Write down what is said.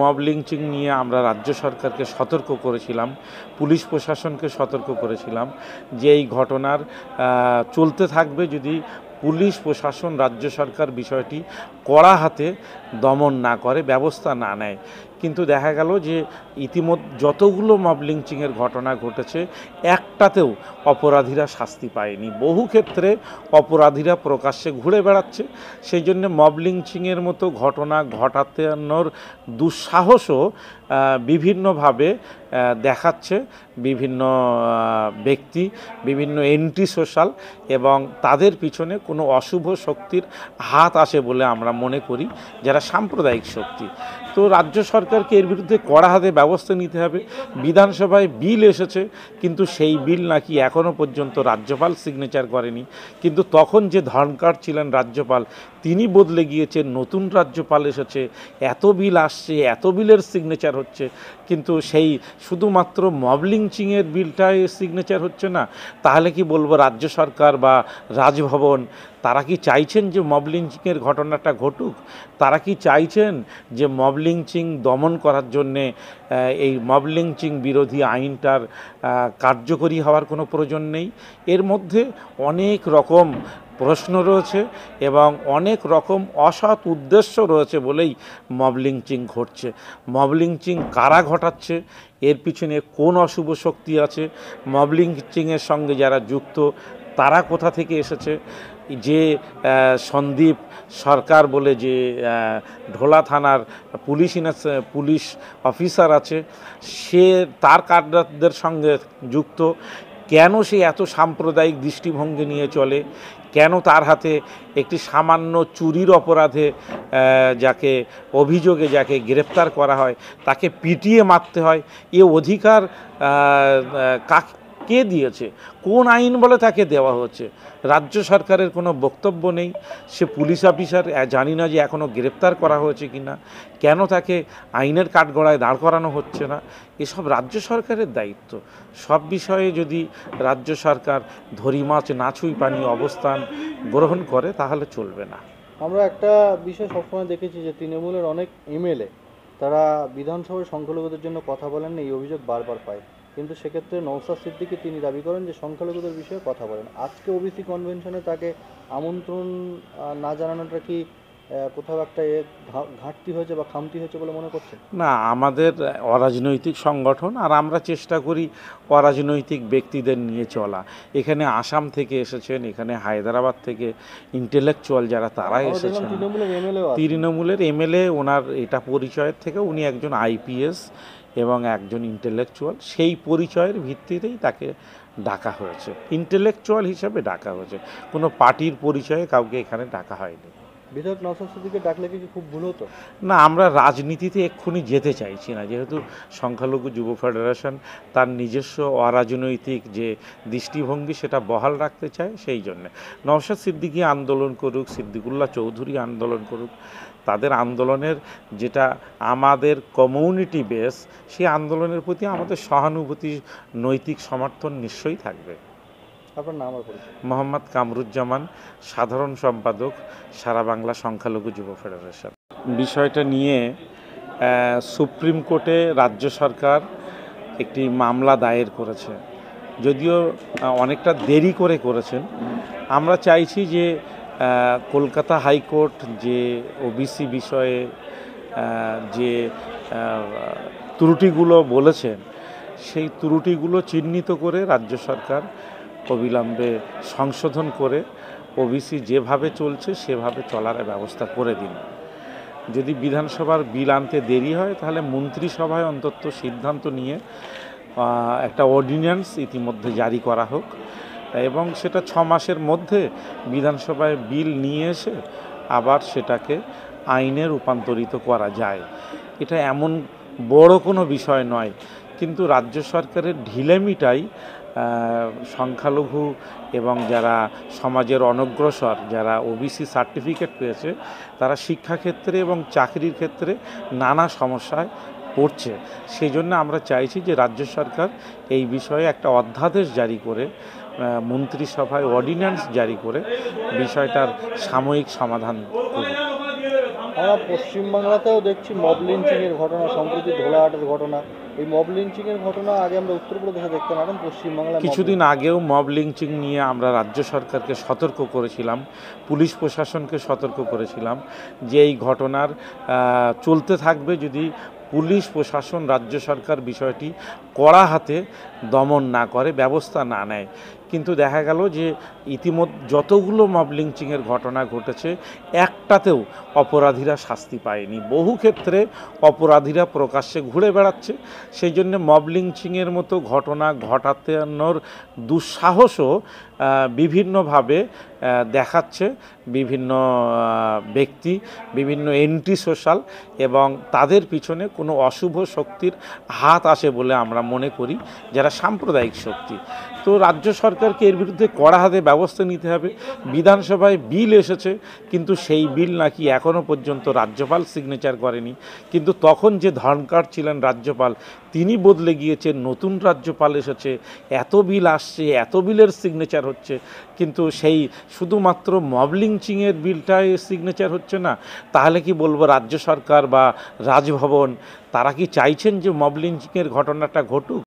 Mob lynching নিয়ে আমরা রাজ্য সরকারকে সতর্ক করেছিলাম, পুলিশ প্রশাসনকে সতর্ক করেছিলাম যে এই ঘটনার চলতে থাকবে যদি পুলিশ প্রশাসন রাজ্য সরকার বিষয়টি কড়া হাতে দমন না করে, ব্যবস্থা না নেয়। কিন্তু দেখা গেল যে ইতিমধ্যে যতগুলো মব লিঞ্চিংয়ের ঘটনা ঘটেছে একটাতেও অপরাধীরা শাস্তি পায়নি। বহু ক্ষেত্রে অপরাধীরা প্রকাশ্যে ঘুরে বেড়াচ্ছে। সেই জন্য মব লিঞ্চিংয়ের মতো ঘটনা ঘটানোর দুঃসাহসও বিভিন্নভাবে দেখাচ্ছে বিভিন্ন ব্যক্তি, বিভিন্ন এন্টি সোশ্যাল, এবং তাদের পিছনে কোনো অশুভ শক্তির হাত আছে বলে আমরা মনে করি, যারা সাম্প্রদায়িক শক্তি। তো রাজ্য সরকারকে এর বিরুদ্ধে কড়া হাতে ব্যবস্থা নিতে হবে। বিধানসভায় বিল এসেছে, কিন্তু সেই বিল নাকি এখনও পর্যন্ত রাজ্যপাল সিগনেচার করেনি। কিন্তু তখন যে ধনকার ছিলেন রাজ্যপাল, তিনি বদলে গিয়েছেন, নতুন রাজ্যপাল এসেছে, এত বিল আসছে, এত বিলের সিগনেচার হচ্ছে, কিন্তু সেই শুধুমাত্র মব লিঞ্চিংয়ের বিলটায় সিগনেচার হচ্ছে না। তাহলে কি বলবো, রাজ্য সরকার বা রাজভবন তারা কি চাইছেন যে মব লিঞ্চিংয়ের ঘটনাটা ঘটুক? তারা কি চাইছেন যে মব লিঞ্চিং দমন করার জন্যে এই মব লিঞ্চিং বিরোধী আইনটার কার্যকরী হওয়ার কোনো প্রয়োজন নেই? এর মধ্যে অনেক রকম প্রশ্ন রয়েছে এবং অনেক রকম অসৎ উদ্দেশ্য রয়েছে বলেই মব লিঞ্চিং ঘটছে। মব লিঞ্চিং কারা ঘটাচ্ছে, এর পিছনে কোন অশুভ শক্তি আছে, মব লিঞ্চিংয়ের সঙ্গে যারা যুক্ত তারা কোথা থেকে এসেছে? যে সন্দীপ সরকার বলে যে ঢোলা থানার পুলিশ অফিসার আছে, সে তার কার্যদের সঙ্গে যুক্ত। কেন সে এত সাম্প্রদায়িক দৃষ্টিভঙ্গি নিয়ে চলে? কেন তার হাতে একটি সামান্য চুরির অপরাধে যাকে অভিযোগে যাকে গ্রেপ্তার করা হয় তাকে পিটিয়ে মারতে হয়? এ অধিকার কে দিয়েছে? কোন আইন বলে তাকে দেওয়া হচ্ছে? রাজ্য সরকারের কোনো বক্তব্য নেই। সে পুলিশ অফিসার, জানি না যে এখনও গ্রেপ্তার করা হয়েছে কি না, কেন তাকে আইনের কাঠগড়ায় দাঁড় করানো হচ্ছে না? এসব রাজ্য সরকারের দায়িত্ব। সব বিষয়ে যদি রাজ্য সরকার ধরি মাছ না ছুঁই পানি অবস্থান গ্রহণ করে তাহলে চলবে না। আমরা একটা বিষয় সবসময় দেখেছি যে তৃণমূলের অনেক এমএলএ তারা বিধানসভায় সংখ্যালঘুদের জন্য কথা বলেন, এই অভিযোগ বারবার পায়। কিন্তু সেক্ষেত্রে নওশাদ সিদ্দিকী তিনি দাবি করেন যে সংখ্যালঘুদের বিষয়ে কথা বলেন। আজকে ওবিসি কনভেনশনে তাকে আমন্ত্রণ না জানানোটা কি কোথাও একটা ঘাটতি হয়েছে বা খামতি হয়েছে বলে মনে করছেন? না, আমাদের অরাজনৈতিক সংগঠন, আর আমরা চেষ্টা করি অরাজনৈতিক ব্যক্তিদের নিয়ে চলা। এখানে আসাম থেকে এসেছেন, এখানে হায়দ্রাবাদ থেকে ইন্টেলেকচুয়াল যারা তারা এসেছেন, তৃণমূলের এমএলএ। ওনার এটা পরিচয়ের থেকে উনি একজন আইপিএস এবং একজন ইন্টেলেকচুয়াল, সেই পরিচয়ের ভিত্তিতেই তাকে ডাকা হয়েছে, ইন্টেলেকচুয়াল হিসাবে ডাকা হয়েছে। কোনো পার্টির পরিচয়ে কাউকে এখানে ডাকা হয়নি। বিধায়ক নওশাদ সিদ্দিকীকে ডাকলে কি খুব ভুল হতো? না, আমরা রাজনীতিতে এক্ষুনি যেতে চাইছি না, যেহেতু সংখ্যালঘু যুব ফেডারেশন তার নিজস্ব অরাজনৈতিক যে দৃষ্টিভঙ্গি সেটা বহাল রাখতে চায়। সেই জন্যে নওশাদ সিদ্দিকী আন্দোলন করুক, সিদ্দিকুল্লাহ চৌধুরী আন্দোলন করুক, তাদের আন্দোলনের যেটা আমাদের কমিউনিটি বেস, সেই আন্দোলনের প্রতি আমাদের সহানুভূতি, নৈতিক সমর্থন নিশ্চয়ই থাকবে। আপনার নাম আর পরিচয়? মোহাম্মদ কামরুজ্জামান, সাধারণ সম্পাদক, সারা বাংলা সংখ্যালঘু যুব ফেডারেশন। বিষয়টা নিয়ে সুপ্রিম কোর্টে রাজ্য সরকার একটি মামলা দায়ের করেছে, যদিও অনেকটা দেরি করে করেছেন। আমরা চাইছি যে কলকাতা হাইকোর্ট যে ওবিসি বিষয়ে যে ত্রুটিগুলো বলেছেন, সেই ত্রুটিগুলো চিহ্নিত করে রাজ্য সরকার অবিলম্বে সংশোধন করে ওবিসি যেভাবে চলছে সেভাবে চলার ব্যবস্থা করে দিন। যদি বিধানসভার বিল আনতে দেরি হয় তাহলে মন্ত্রিসভায় অন্তত সিদ্ধান্ত নিয়ে একটা অর্ডিন্যান্স ইতিমধ্যে জারি করা হোক, এবং সেটা 6 মাসের মধ্যে বিধানসভায় বিল নিয়ে এসে আবার সেটাকে আইনে রূপান্তরিত করা যায়। এটা এমন বড় কোনো বিষয় নয়, কিন্তু রাজ্য সরকারের ঢিলেমিটাই সংখ্যালঘু এবং যারা সমাজের অনগ্রসর, যারা ওবিসি সার্টিফিকেট পেয়েছে, তারা শিক্ষাক্ষেত্রে এবং চাকরির ক্ষেত্রে নানা সমস্যায় পড়ছে। সেই জন্য আমরা চাইছি যে রাজ্য সরকার এই বিষয়ে একটা অধ্যাদেশ জারি করে, মন্ত্রিসভায় অর্ডিন্যান্স জারি করে বিষয়টার সাময়িক সমাধান করুক। আমরা পশ্চিমবাংলাতেও দেখছি মব লিঞ্চিংয়ের ঘটনা, সম্প্রতি ধোলাহাটের ঘটনা। এই মব লিঞ্চিংয়ের ঘটনা আগে আমরা উত্তরপ্রদেশে দেখতাম, এখন পশ্চিমবাংলায় কিছুদিন আগেও মব লিঞ্চিং নিয়ে আমরা রাজ্য সরকারকে সতর্ক করেছিলাম, পুলিশ প্রশাসনকে সতর্ক করেছিলাম যে এই ঘটনার চলতে থাকবে যদি পুলিশ প্রশাসন, রাজ্য সরকার বিষয়টি কড়া হাতে দমন না করে, ব্যবস্থা না নেয়। কিন্তু দেখা গেল যে ইতিমধ্যে যতগুলো মব লিঞ্চিংয়ের ঘটনা ঘটেছে একটাতেও অপরাধীরা শাস্তি পায়নি। বহু ক্ষেত্রে অপরাধীরা প্রকাশ্যে ঘুরে বেড়াচ্ছে। সেই জন্য মব লিঞ্চিংয়ের মতো ঘটনা ঘটানোর দুঃসাহসও বিভিন্নভাবে দেখাচ্ছে বিভিন্ন ব্যক্তি, বিভিন্ন এন্টি সোশ্যাল, এবং তাদের পিছনে কোনো অশুভ শক্তির হাত আসে বলে আমরা মনে করি, যারা সাম্প্রদায়িক শক্তি। তো রাজ্য সরকারকে এর বিরুদ্ধে কড়া হাতে ব্যবস্থা নিতে হবে। বিধানসভায় বিল এসেছে, কিন্তু সেই বিল নাকি এখনও পর্যন্ত রাজ্যপাল সিগনেচার করেনি। কিন্তু তখন যে ধনকার ছিলেন রাজ্যপাল, তিনি বদলে গিয়েছেন, নতুন রাজ্যপাল এসেছে, এত বিল আসছে, এত বিলের সিগনেচার হচ্ছে, কিন্তু সেই শুধুমাত্র মব লিঞ্চিংয়ের বিলটায় সিগনেচার হচ্ছে না। তাহলে কি বলবো, রাজ্য সরকার বা রাজভবন তারা কি চাইছেন যে মব লিঞ্চিংয়ের ঘটনাটা ঘটুক?